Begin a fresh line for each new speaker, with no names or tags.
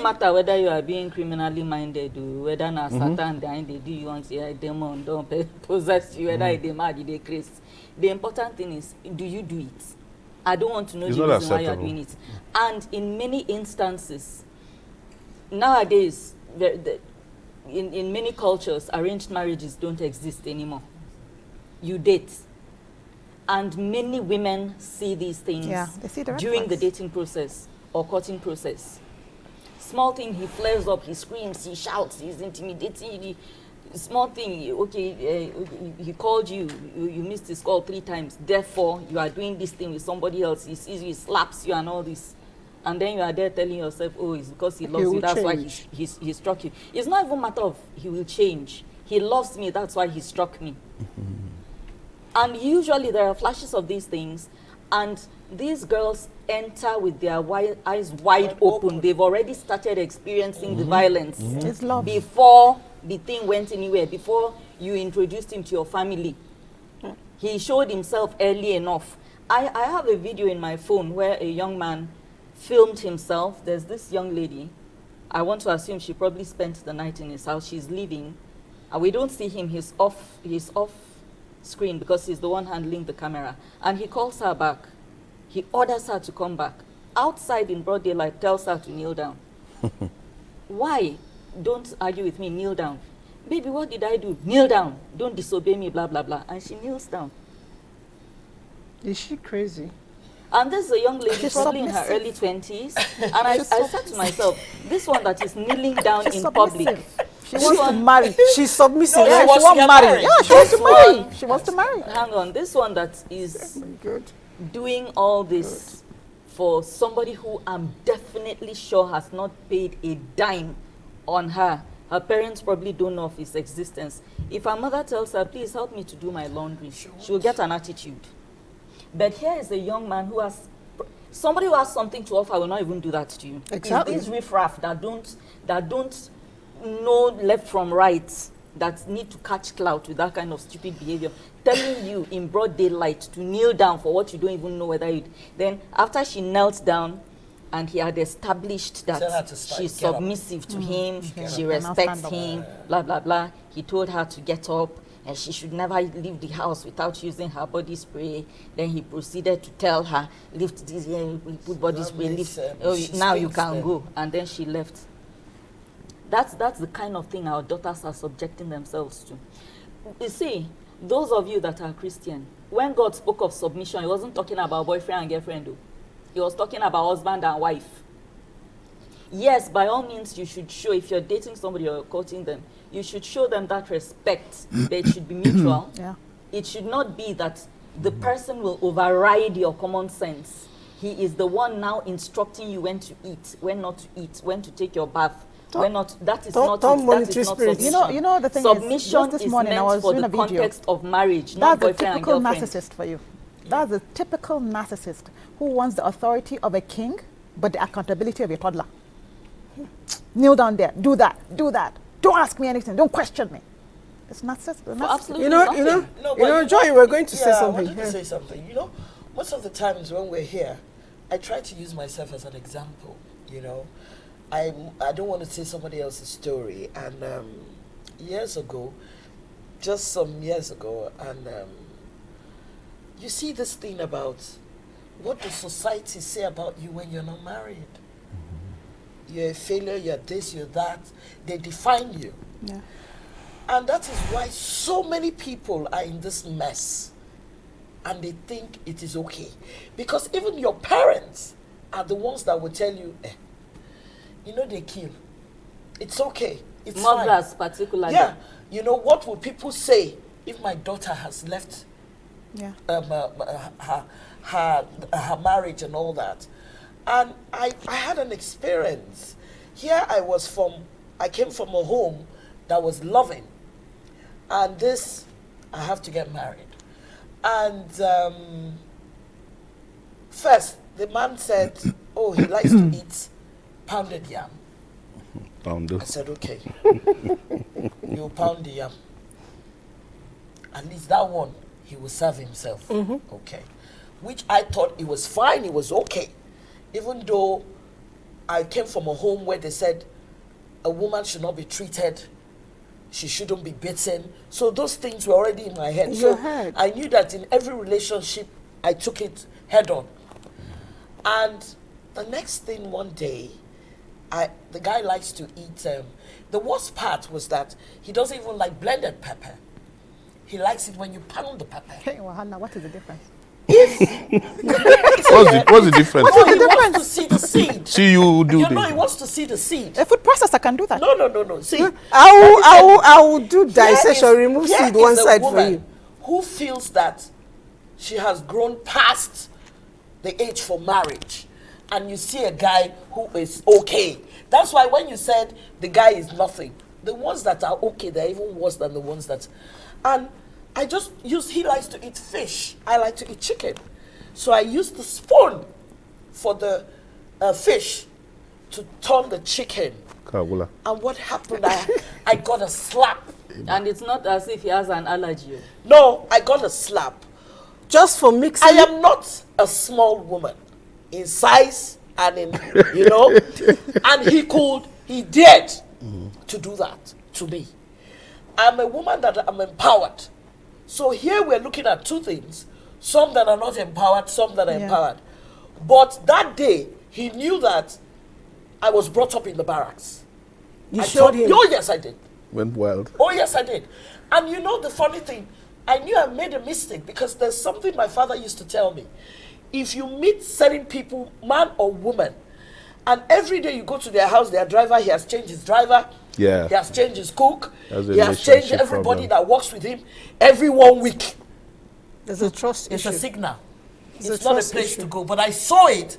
matter whether you are being criminally minded or whether na Satan behind they do you want to a demon don't possess you, whether they mad, they crazy. The important thing is, do you do it? I don't want to know the reason why you are doing it. And in many instances, nowadays, in many cultures, arranged marriages don't exist anymore. You date. And many women see these things
they see the
during the dating process or courting process. Small thing, he flares up, he screams, he shouts, he's intimidating. Small thing, okay, he called you, you missed his call 3 times. Therefore, you are doing this thing with somebody else. He sees you, he slaps you and all this. And then you are there telling yourself, oh, it's because he loves you, that's why he struck you. It's not even a matter of he will change. He loves me, that's why he struck me. And usually there are flashes of these things, and these girls enter with their eyes wide open. They've already started experiencing the violence before the thing went anywhere, before you introduced him to your family. He showed himself early enough. I have a video in my phone where a young man filmed himself. There's this young lady. I want to assume she probably spent the night in his house. She's leaving. And we don't see him. He's off screen because he's the one handling the camera. And he calls her back. He orders her to come back. Outside in broad daylight, tells her to kneel down. Why? Don't argue with me, kneel down. Baby, what did I do? Kneel down. Don't disobey me, blah, blah, blah. And she kneels down.
Is she crazy?
And this is a young lady, probably in her early 20s. And I said to myself, this one that is kneeling down in public.
She wants to marry. She's submissive.
No,
she wants to marry. Yeah, she wants to marry. She wants to marry.
Hang on. This one that is doing all this for somebody who I'm definitely sure has not paid a dime on her. Her parents probably don't know of his existence. If her mother tells her, please help me to do my laundry, she will get an attitude. But here is a young man who has, somebody who has something to offer will not even do that to you.
Exactly.
It's these riffraff that don't know left from right, that need to catch clout with that kind of stupid behavior, telling you in broad daylight to kneel down for what you don't even know whether you. Then after she knelt down, and he had established that she's submissive to him, she respects him, blah, blah, blah. He told her to get up, and she should never leave the house without using her body spray. Then he proceeded to tell her, lift this, put body spray, lift, now you can go. And then she left. That's the kind of thing our daughters are subjecting themselves to. You see, those of you that are Christian, when God spoke of submission, he wasn't talking about boyfriend and girlfriend, though. He was talking about husband and wife. Yes, by all means, you should show, if you're dating somebody or courting them, you should show them that respect, but it should be mutual. It should not be that the person will override your common sense. He is the one now instructing you when to eat, when not to eat, when to take your bath. That is not submission.
You know the thing
submission
is, this morning
is
I was
meant for
doing
the
a video.
context of marriage, not boyfriend and girlfriend.
That's a typical narcissist for you. That's a typical narcissist who wants the authority of a king, but the accountability of a toddler. Kneel down there. Do that. Do that. Don't ask me anything. Don't question me. It's narcissist.
Absolutely
Joy, you were going to say something.
I wanted to say something. You know, most of the times when we're here, I try to use myself as an example. You know, I don't want to say somebody else's story. And just some years ago, and you see this thing about what does society say about you when you're not married? You're a failure, you're this, you're that. They define you.
Yeah.
And that is why so many people are in this mess. And they think it is okay. Because even your parents are the ones that will tell you, they kill. It's okay. It's
mothers
fine.
Particularly.
Yeah. You know, what will people say if my daughter has left her marriage and all that? And I had an experience. Here I came from a home that was loving. And I have to get married. And first, the man said, he likes to eat pounded yam.
Pounded.
I said, okay. You pound the yam. At least that one, he will serve himself. Okay. Which I thought it was fine, it was okay. Even though I came from a home where they said a woman should not be treated, she shouldn't be beaten. So those things were already in my head.
In
so
your head.
I knew that in every relationship, I took it head on. And the next thing one day, the guy likes to eat, the worst part was that he doesn't even like blended pepper. He likes it when you pound the pepper.
Hey, Wahala, what is the difference?
What's the difference?
No, he wants to see the seed.
See you do
You know,
this.
he wants to see the seed.
A food processor can do that.
No. See,
I will do dissection,
here
remove
here
seed
is
one
a
side for
woman
you.
who feels that she has grown past the age for marriage, and you see a guy who is okay. That's why when you said the guy is nothing, the ones that are okay, they're even worse than the ones that. And I just use. He likes to eat fish. I like to eat chicken, so I use the spoon for the fish to turn the chicken.
Kawula.
And what happened? I got a slap.
And it's not as if he has an allergy.
No, I got a slap.
Just for mixing.
I am not a small woman in size and in, and he dared to do that to me. I'm a woman that I'm empowered. So here we're looking at two things, some that are not empowered, some that are empowered. But that day, he knew that I was brought up in the barracks.
You
I
showed
told-
him.
Oh, yes, I did.
Went wild.
Oh, yes, I did. And you know the funny thing, I knew I made a mistake because there's something my father used to tell me. If you meet certain people, man or woman, and every day you go to their house, their driver, he has changed his driver,
Yeah.
he has changed his cook,
That's a
he has changed
relationship
everybody
problem.
that works with him every 1 week.
There's a trust
It's
issue.
a signal.
It's a
It's not a
trust
place
issue.
to go. But I saw it